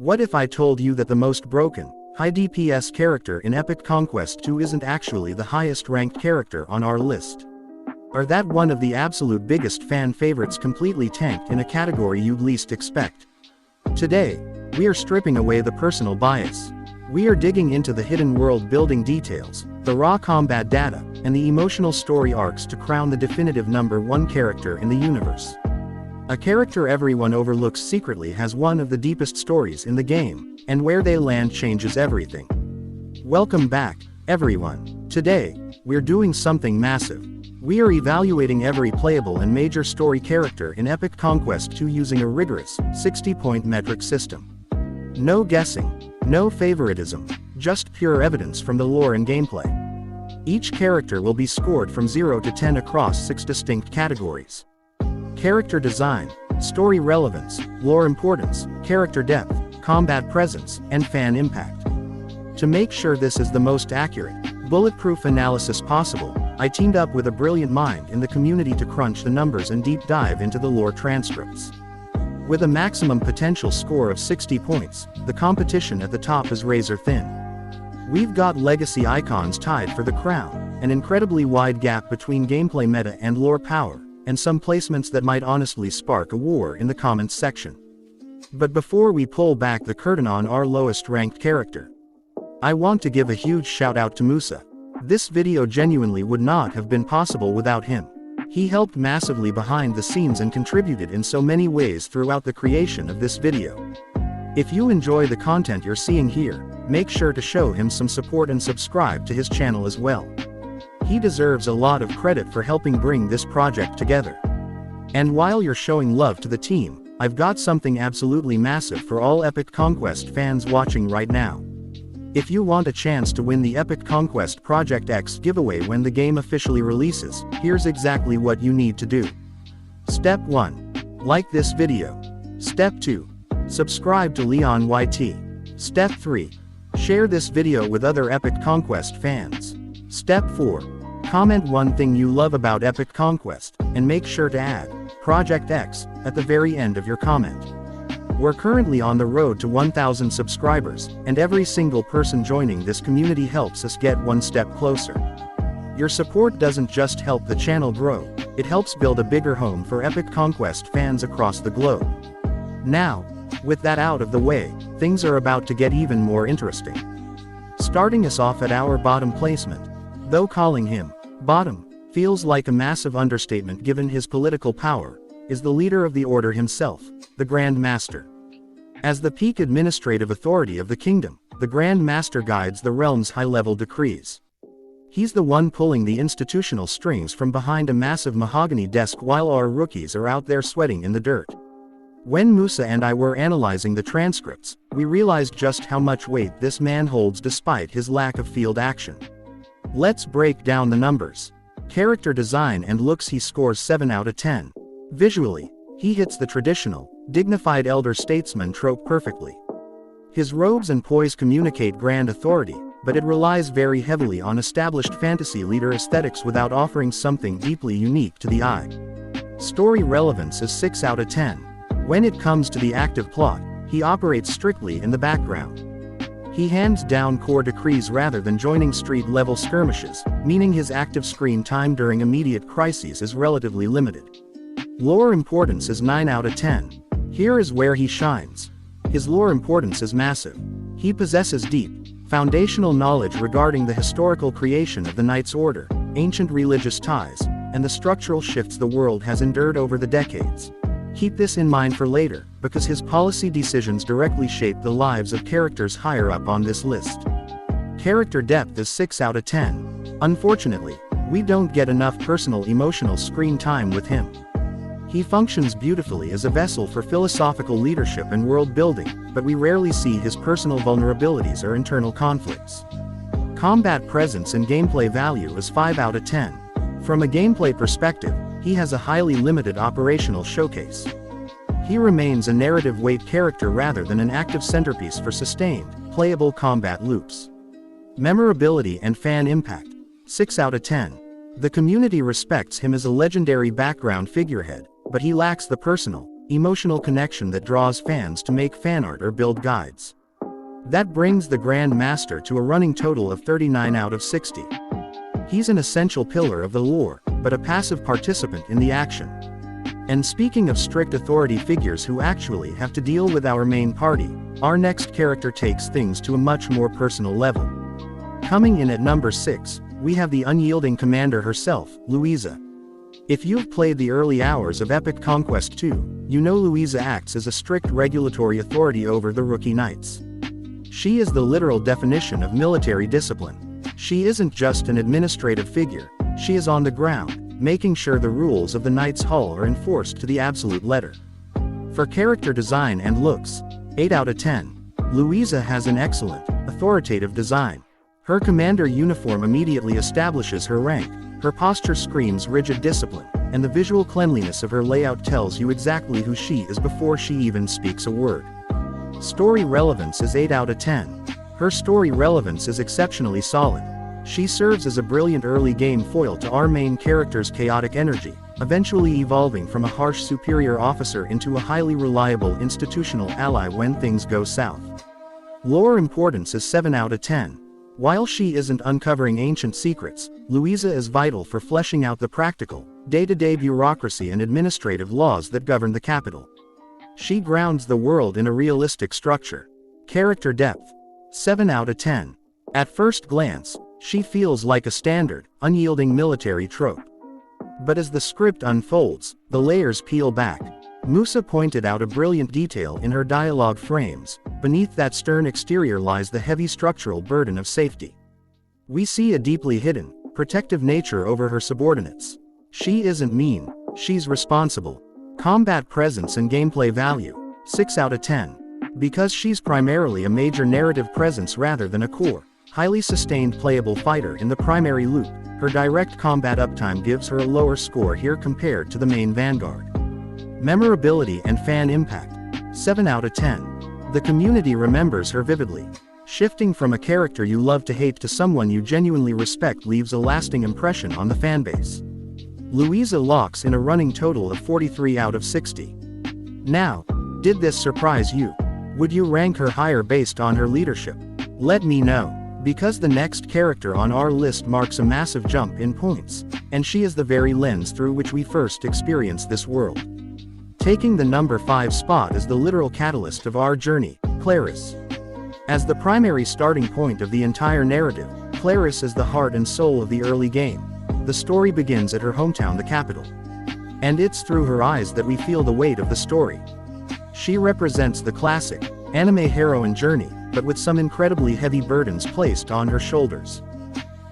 What if I told you that the most broken, high DPS character in Epic Conquest 2 isn't actually the highest ranked character on our list? Or that one of the absolute biggest fan favorites completely tanked in a category you'd least expect? Today, we are stripping away the personal bias. We are digging into the hidden world building details, the raw combat data, and the emotional story arcs to crown the definitive #1 character in the universe. A character everyone overlooks secretly has one of the deepest stories in the game, and where they land changes everything. Welcome back, everyone. Today, we're doing something massive. We are evaluating every playable and major story character in Epic Conquest 2 using a rigorous, 60-point metric system. No guessing, no favoritism, just pure evidence from the lore and gameplay. Each character will be scored from 0 to 10 across 6 distinct categories: character design, story relevance, lore importance, character depth, combat presence, and fan impact. To make sure this is the most accurate, bulletproof analysis possible, I teamed up with a brilliant mind in the community to crunch the numbers and deep dive into the lore transcripts. With a maximum potential score of 60 points, the competition at the top is razor thin. We've got legacy icons tied for the crown, an incredibly wide gap between gameplay meta and lore power, and some placements that might honestly spark a war in the comments section. But before we pull back the curtain on our lowest ranked character, I want to give a huge shout out to Musa. This video genuinely would not have been possible without him. He helped massively behind the scenes and contributed in so many ways throughout the creation of this video. If you enjoy the content you're seeing here, make sure to show him some support and subscribe to his channel as well. He deserves a lot of credit for helping bring this project together. And while you're showing love to the team, I've got something absolutely massive for all Epic Conquest fans watching right now. If you want a chance to win the Epic Conquest Project X giveaway when the game officially releases, here's exactly what you need to do. Step 1. Like this video. Step 2. Subscribe to LeonYT. Step 3. Share this video with other Epic Conquest fans. Step 4. Comment one thing you love about Epic Conquest, and make sure to add Project X at the very end of your comment. We're currently on the road to 1,000 subscribers, and every single person joining this community helps us get one step closer. Your support doesn't just help the channel grow, it helps build a bigger home for Epic Conquest fans across the globe. Now, with that out of the way, things are about to get even more interesting. Starting us off at our bottom placement. Though calling him bottom feels like a massive understatement given his political power, is the leader of the Order himself, the Grand Master. As the peak administrative authority of the kingdom, the Grand Master guides the realm's high-level decrees. He's the one pulling the institutional strings from behind a massive mahogany desk while our rookies are out there sweating in the dirt. When Musa and I were analyzing the transcripts, we realized just how much weight this man holds despite his lack of field action. Let's break down the numbers. Character design and looks: he scores 7 out of 10. Visually, he hits the traditional, dignified elder statesman trope perfectly. His robes and poise communicate grand authority, but it relies very heavily on established fantasy leader aesthetics without offering something deeply unique to the eye. Story relevance is 6 out of 10. When it comes to the active plot, he operates strictly in the background. He hands down core decrees rather than joining street-level skirmishes, meaning his active screen time during immediate crises is relatively limited. Lore importance is 9 out of 10. Here is where he shines. His lore importance is massive. He possesses deep, foundational knowledge regarding the historical creation of the Knights Order, ancient religious ties, and the structural shifts the world has endured over the decades. Keep this in mind for later, because his policy decisions directly shape the lives of characters higher up on this list. Character depth is 6 out of 10. Unfortunately, we don't get enough personal emotional screen time with him. He functions beautifully as a vessel for philosophical leadership and world building, but we rarely see his personal vulnerabilities or internal conflicts. Combat presence and gameplay value is 5 out of 10. From a gameplay perspective, he has a highly limited operational showcase. He remains a narrative weight character rather than an active centerpiece for sustained, playable combat loops. Memorability and fan impact, 6 out of 10. The community respects him as a legendary background figurehead, but he lacks the personal, emotional connection that draws fans to make fan art or build guides. That brings the Grand Master to a running total of 39 out of 60. He's an essential pillar of the lore, but a passive participant in the action. And speaking of strict authority figures who actually have to deal with our main party, our next character takes things to a much more personal level. Coming in at number 6, we have the unyielding commander herself, Louisa. If you've played the early hours of Epic Conquest 2, you know Louisa acts as a strict regulatory authority over the rookie knights. She is the literal definition of military discipline. She isn't just an administrative figure, she is on the ground, making sure the rules of the Knight's Hall are enforced to the absolute letter. For character design and looks, 8 out of 10. Louisa has an excellent, authoritative design. Her commander uniform immediately establishes her rank, her posture screams rigid discipline, and the visual cleanliness of her layout tells you exactly who she is before she even speaks a word. Story relevance is 8 out of 10. Her story relevance is exceptionally solid. She serves as a brilliant early game foil to our main character's chaotic energy, eventually evolving from a harsh superior officer into a highly reliable institutional ally when things go south. Lore importance is 7 out of 10. While she isn't uncovering ancient secrets, Louisa is vital for fleshing out the practical, day-to-day bureaucracy and administrative laws that govern the capital. She grounds the world in a realistic structure. Character depth, 7 out of 10. At first glance, she feels like a standard, unyielding military trope. But as the script unfolds, the layers peel back. Musa pointed out a brilliant detail in her dialogue frames. Beneath that stern exterior lies the heavy structural burden of safety. We see a deeply hidden, protective nature over her subordinates. She isn't mean, she's responsible. Combat presence and gameplay value, 6 out of 10. Because she's primarily a major narrative presence rather than a core, highly sustained playable fighter in the primary loop, her direct combat uptime gives her a lower score here compared to the main vanguard. Memorability and fan impact, 7 out of 10. The community remembers her vividly. Shifting from a character you love to hate to someone you genuinely respect leaves a lasting impression on the fanbase. Louisa locks in a running total of 43 out of 60. Now, did this surprise you? Would you rank her higher based on her leadership? Let me know, because the next character on our list marks a massive jump in points, and she is the very lens through which we first experience this world. Taking the number 5 spot is the literal catalyst of our journey, Claris. As the primary starting point of the entire narrative, Claris is the heart and soul of the early game. The story begins at her hometown, the capital. And it's through her eyes that we feel the weight of the story. She represents the classic, anime heroine journey, but with some incredibly heavy burdens placed on her shoulders.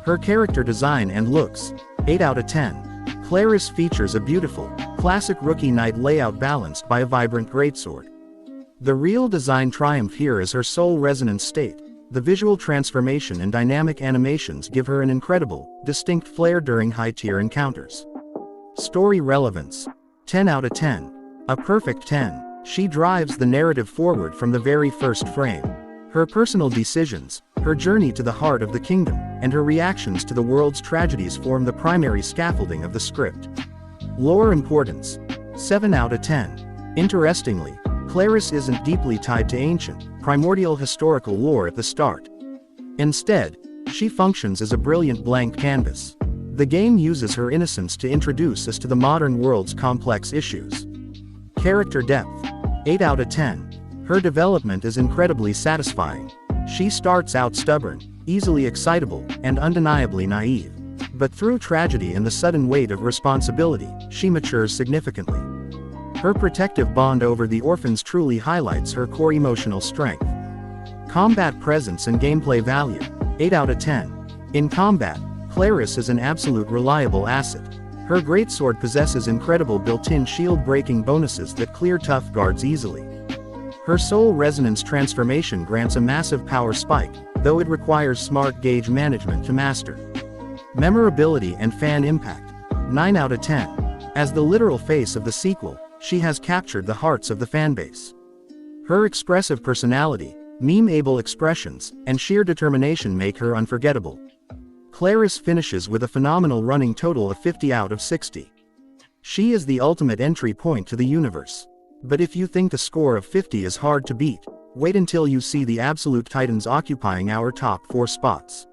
Her character design and looks, 8 out of 10. Claris features a beautiful, classic rookie knight layout balanced by a vibrant greatsword. The real design triumph here is her soul resonance state. The visual transformation and dynamic animations give her an incredible, distinct flair during high-tier encounters. Story relevance, 10 out of 10. A perfect 10. She drives the narrative forward from the very first frame. Her personal decisions, her journey to the heart of the kingdom, and her reactions to the world's tragedies form the primary scaffolding of the script. Lore importance, 7 out of 10. Interestingly, Claris isn't deeply tied to ancient, primordial historical lore at the start. Instead, she functions as a brilliant blank canvas. The game uses her innocence to introduce us to the modern world's complex issues. Character depth, 8 out of 10. Her development is incredibly satisfying. She starts out stubborn, easily excitable, and undeniably naive. But through tragedy and the sudden weight of responsibility, she matures significantly. Her protective bond over the orphans truly highlights her core emotional strength. Combat presence and gameplay value, 8 out of 10. In combat, Claris is an absolute reliable asset. Her greatsword possesses incredible built-in shield-breaking bonuses that clear tough guards easily. Her soul resonance transformation grants a massive power spike, though it requires smart gauge management to master. Memorability and fan impact, 9 out of 10. As the literal face of the sequel, she has captured the hearts of the fanbase. Her expressive personality, meme-able expressions, and sheer determination make her unforgettable. Claris finishes with a phenomenal running total of 50 out of 60. She is the ultimate entry point to the universe. But if you think a score of 50 is hard to beat, wait until you see the absolute titans occupying our top 4 spots.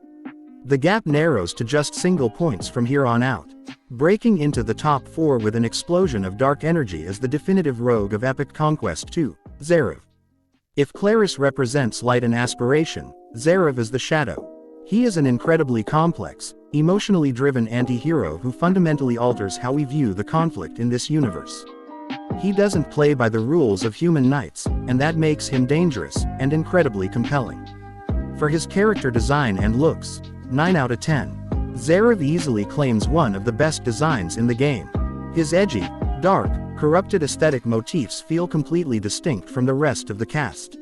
The gap narrows to just single points from here on out. Breaking into the top 4 with an explosion of dark energy is the definitive rogue of Epic Conquest 2, Zerav. If Claris represents light and aspiration, Zerav is the shadow. He is an incredibly complex, emotionally driven anti-hero who fundamentally alters how we view the conflict in this universe. He doesn't play by the rules of human knights, and that makes him dangerous and incredibly compelling. For his character design and looks, 9 out of 10. Zerav easily claims one of the best designs in the game. His edgy, dark, corrupted aesthetic motifs feel completely distinct from the rest of the cast.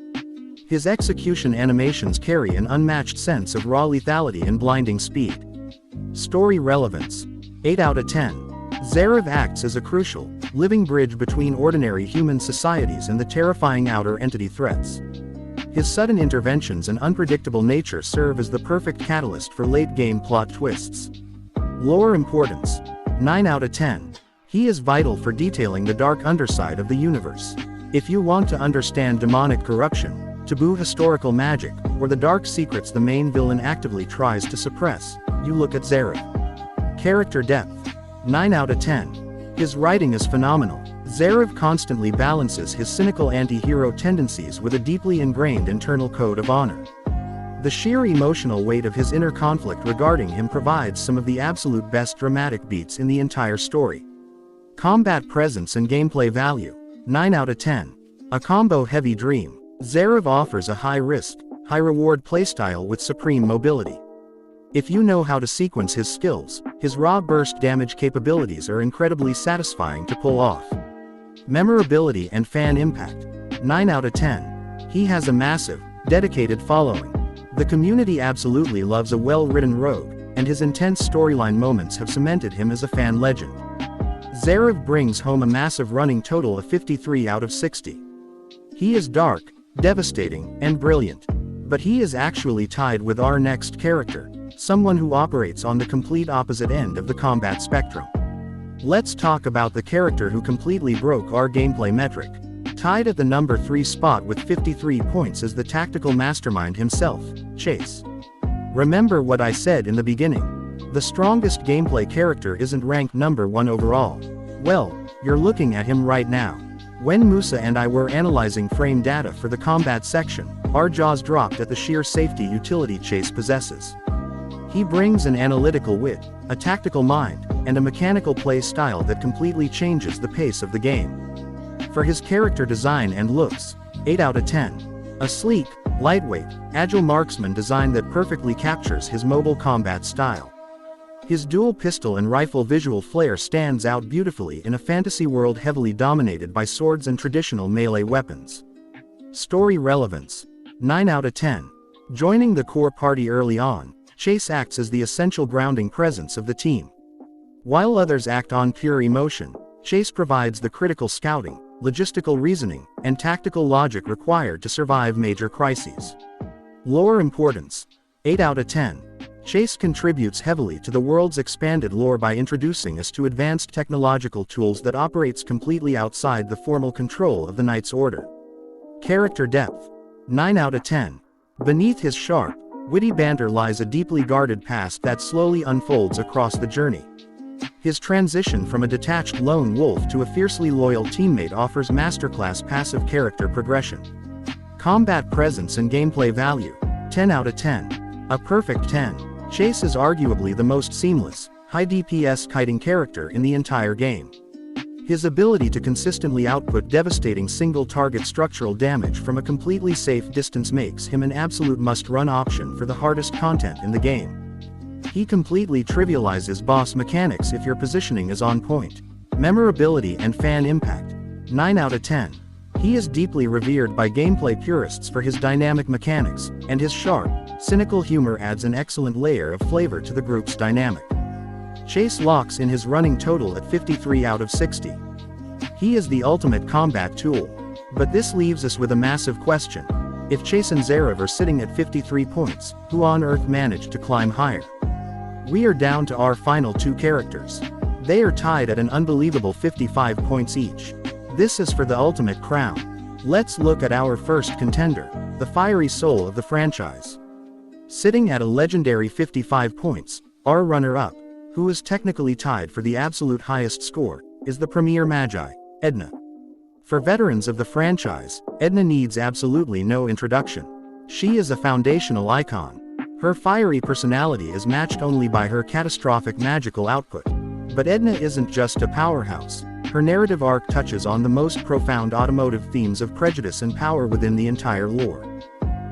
His execution animations carry an unmatched sense of raw lethality and blinding speed. Story relevance, 8 out of 10. Zerav acts as a crucial, living bridge between ordinary human societies and the terrifying outer entity threats. His sudden interventions and unpredictable nature serve as the perfect catalyst for late-game plot twists. Lore importance, 9 out of 10. He is vital for detailing the dark underside of the universe. If you want to understand demonic corruption, taboo historical magic, or the dark secrets the main villain actively tries to suppress, you look at Zerav. Character depth, 9 out of 10. His writing is phenomenal. Zerav constantly balances his cynical anti-hero tendencies with a deeply ingrained internal code of honor. The sheer emotional weight of his inner conflict regarding him provides some of the absolute best dramatic beats in the entire story. Combat presence and gameplay value, 9 out of 10. A combo-heavy dream, Zerav offers a high-risk, high-reward playstyle with supreme mobility. If you know how to sequence his skills, his raw burst damage capabilities are incredibly satisfying to pull off. Memorability and fan impact, 9 out of 10. He has a massive, dedicated following. The community absolutely loves a well-written rogue, and his intense storyline moments have cemented him as a fan legend. Zerav brings home a massive running total of 53 out of 60. He is dark, devastating, and brilliant. But he is actually tied with our next character, someone who operates on the complete opposite end of the combat spectrum. Let's talk about the character who completely broke our gameplay metric. Tied at the number 3 spot with 53 points is the tactical mastermind himself, Chase. Remember what I said in the beginning. The strongest gameplay character isn't ranked number 1 overall. Well, you're looking at him right now. When Musa and I were analyzing frame data for the combat section, our jaws dropped at the sheer safety utility Chase possesses. He brings an analytical wit, a tactical mind, and a mechanical play style that completely changes the pace of the game. For his character design and looks, 8 out of 10. A sleek, lightweight, agile marksman design that perfectly captures his mobile combat style. His dual pistol and rifle visual flair stands out beautifully in a fantasy world heavily dominated by swords and traditional melee weapons. Story relevance, 9 out of 10. Joining the core party early on, Chase acts as the essential grounding presence of the team. While others act on pure emotion, Chase provides the critical scouting, logistical reasoning, and tactical logic required to survive major crises. Lore importance, 8 out of 10. Chase contributes heavily to the world's expanded lore by introducing us to advanced technological tools that operates completely outside the formal control of the Knight's Order. Character depth, 9 out of 10. Beneath his sharp, witty banter lies a deeply guarded past that slowly unfolds across the journey. His transition from a detached lone wolf to a fiercely loyal teammate offers masterclass passive character progression. Combat presence and gameplay value, 10 out of 10. A perfect 10. Chase is arguably the most seamless, high DPS kiting character in the entire game. His ability to consistently output devastating single-target structural damage from a completely safe distance makes him an absolute must-run option for the hardest content in the game. He completely trivializes boss mechanics if your positioning is on point. Memorability and fan impact, 9 out of 10. He is deeply revered by gameplay purists for his dynamic mechanics, and his sharp, cynical humor adds an excellent layer of flavor to the group's dynamic. Chase locks in his running total at 53 out of 60. He is the ultimate combat tool. But this leaves us with a massive question. If Chase and Zerav are sitting at 53 points, who on earth managed to climb higher? We are down to our final 2 characters. They are tied at an unbelievable 55 points each. This is for the ultimate crown. Let's look at our first contender, the fiery soul of the franchise. Sitting at a legendary 55 points, our runner-up, who is technically tied for the absolute highest score, is the premier magi, Edna. For veterans of the franchise, Edna needs absolutely no introduction. She is a foundational icon. Her fiery personality is matched only by her catastrophic magical output. But Edna isn't just a powerhouse. Her narrative arc touches on the most profound automotive themes of prejudice and power within the entire lore.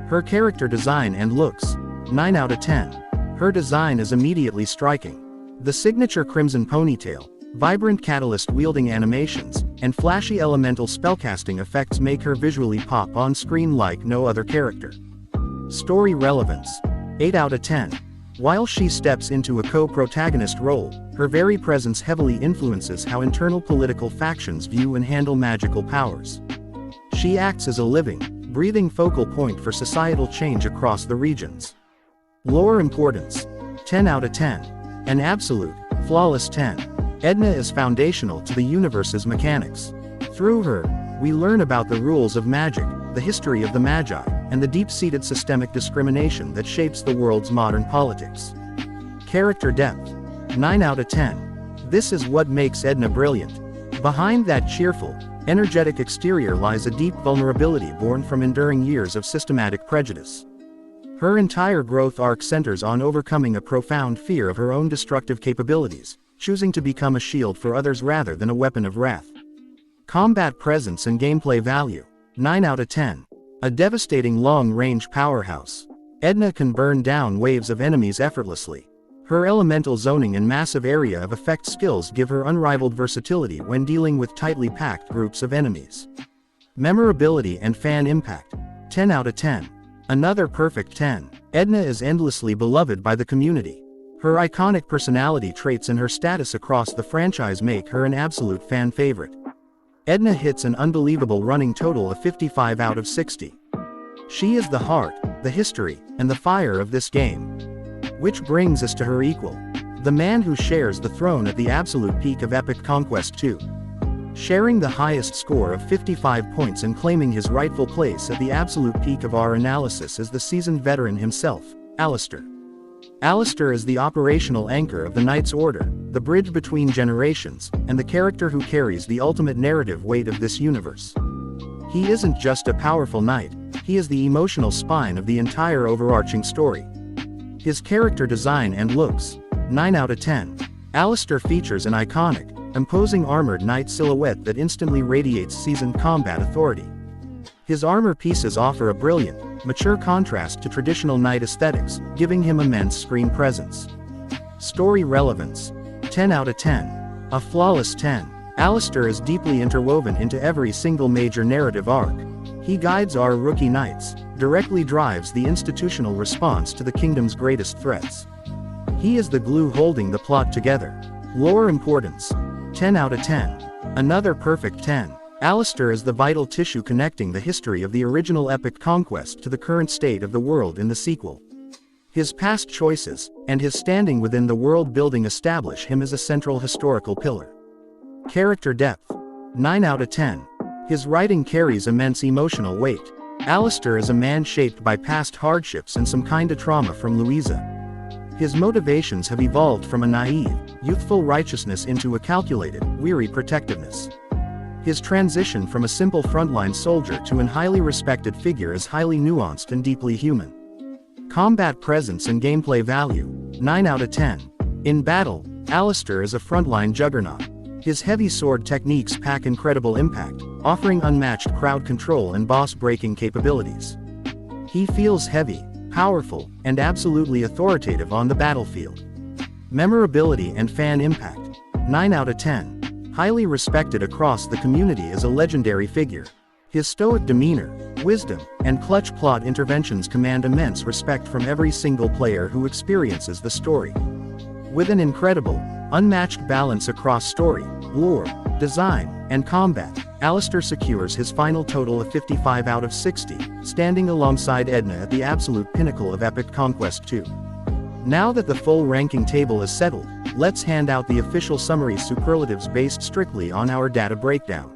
Her character design and looks, 9 out of 10. Her design is immediately striking. The signature crimson ponytail, vibrant catalyst-wielding animations, and flashy elemental spellcasting effects make her visually pop on screen like no other character. Story relevance, 8 out of 10. While she steps into a co-protagonist role, her very presence heavily influences how internal political factions view and handle magical powers. She acts as a living, breathing focal point for societal change across the regions. Lore importance, 10 out of 10. An absolute, flawless 10. Edna is foundational to the universe's mechanics. Through her, we learn about the rules of magic, the history of the Magi, and the deep-seated systemic discrimination that shapes the world's modern politics. Character depth, 9 out of 10. This is what makes Edna brilliant. Behind that cheerful, energetic exterior lies a deep vulnerability born from enduring years of systematic prejudice. Her entire growth arc centers on overcoming a profound fear of her own destructive capabilities, choosing to become a shield for others rather than a weapon of wrath. Combat presence and gameplay value, 9 out of 10. A devastating long-range powerhouse. Edna can burn down waves of enemies effortlessly. Her elemental zoning and massive area of effect skills give her unrivaled versatility when dealing with tightly packed groups of enemies. Memorability and fan impact, 10 out of 10. Another perfect 10. Edna is endlessly beloved by the community. Her iconic personality traits and her status across the franchise make her an absolute fan favorite. Edna hits an unbelievable running total of 55 out of 60. She is the heart, the history, and the fire of this game. Which brings us to her equal. The man who shares the throne at the absolute peak of Epic Conquest 2. Sharing the highest score of 55 points and claiming his rightful place at the absolute peak of our analysis is the seasoned veteran himself, Alistair. Alistair is the operational anchor of the Knight's Order, the bridge between generations, and the character who carries the ultimate narrative weight of this universe. He isn't just a powerful knight, he is the emotional spine of the entire overarching story. His character design and looks, 9 out of 10. Alistair features an iconic, imposing armored knight silhouette that instantly radiates seasoned combat authority. His armor pieces offer a brilliant, mature contrast to traditional knight aesthetics, giving him immense screen presence. Story relevance, 10 out of 10. A flawless 10. Alistair is deeply interwoven into every single major narrative arc. He guides our rookie knights, directly drives the institutional response to the kingdom's greatest threats. He is the glue holding the plot together. Lore importance, 10 out of 10. Another perfect 10. Alistair is the vital tissue connecting the history of the original Epic Conquest to the current state of the world in the sequel. His past choices, and his standing within the world building establish him as a central historical pillar. Character depth, 9 out of 10. His writing carries immense emotional weight. Alistair is a man shaped by past hardships and some kinda trauma from Louisa. His motivations have evolved from a naive, youthful righteousness into a calculated, weary protectiveness. His transition from a simple frontline soldier to an highly respected figure is highly nuanced and deeply human. Combat presence and gameplay value, 9 out of 10. In battle, Alistair is a frontline juggernaut. His heavy sword techniques pack incredible impact, offering unmatched crowd control and boss-breaking capabilities. He feels heavy, powerful, and absolutely authoritative on the battlefield. Memorability and fan impact, 9 out of 10. Highly respected across the community as a legendary figure. His stoic demeanor, wisdom, and clutch plot interventions command immense respect from every single player who experiences the story. With an incredible, unmatched balance across story, lore, design, and combat, Alistair secures his final total of 55 out of 60, standing alongside Edna at the absolute pinnacle of Epic Conquest 2. Now that the full ranking table is settled, let's hand out the official summary superlatives based strictly on our data breakdown.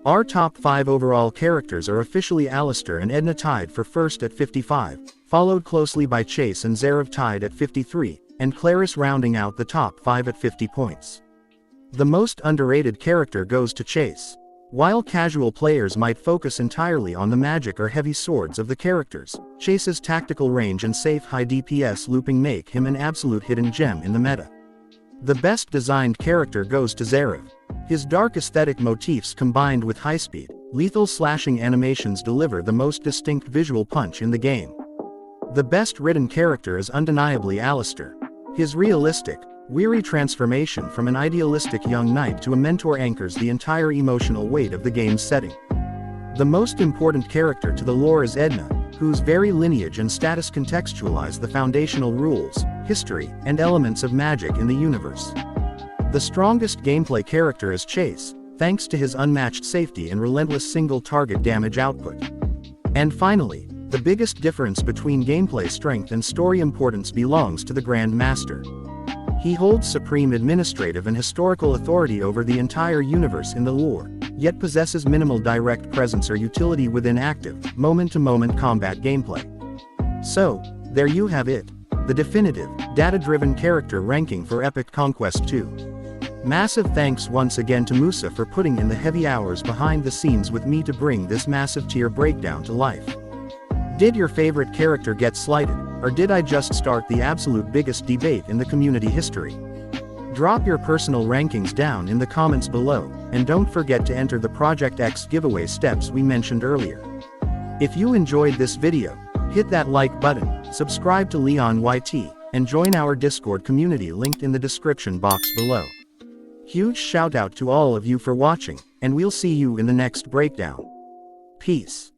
Our top 5 overall characters are officially Alistair and Edna tied for first at 55, followed closely by Chase and Zerav tied at 53, and Claris rounding out the top 5 at 50 points. The most underrated character goes to Chase. While casual players might focus entirely on the magic or heavy swords of the characters, Chase's tactical range and safe high DPS looping make him an absolute hidden gem in the meta. The best designed character goes to Zerav. His dark aesthetic motifs combined with high-speed, lethal slashing animations deliver the most distinct visual punch in the game. The best written character is undeniably Alistair. His realistic, weary transformation from an idealistic young knight to a mentor anchors the entire emotional weight of the game's setting. The most important character to the lore is Edna, whose very lineage and status contextualize the foundational rules, history, and elements of magic in the universe. The strongest gameplay character is Chase, thanks to his unmatched safety and relentless single-target damage output. And finally, the biggest difference between gameplay strength and story importance belongs to the Grand Master. He holds supreme administrative and historical authority over the entire universe in the lore, yet possesses minimal direct presence or utility within active, moment-to-moment combat gameplay. So, there you have it, the definitive, data-driven character ranking for Epic Conquest 2. Massive thanks once again to Musa for putting in the heavy hours behind the scenes with me to bring this massive tier breakdown to life. Did your favorite character get slighted, or did I just start the absolute biggest debate in the community history? Drop your personal rankings down in the comments below, and don't forget to enter the Project X giveaway steps we mentioned earlier. If you enjoyed this video, hit that like button, subscribe to LeonYT, and join our Discord community linked in the description box below. Huge shout out to all of you for watching, and we'll see you in the next breakdown. Peace.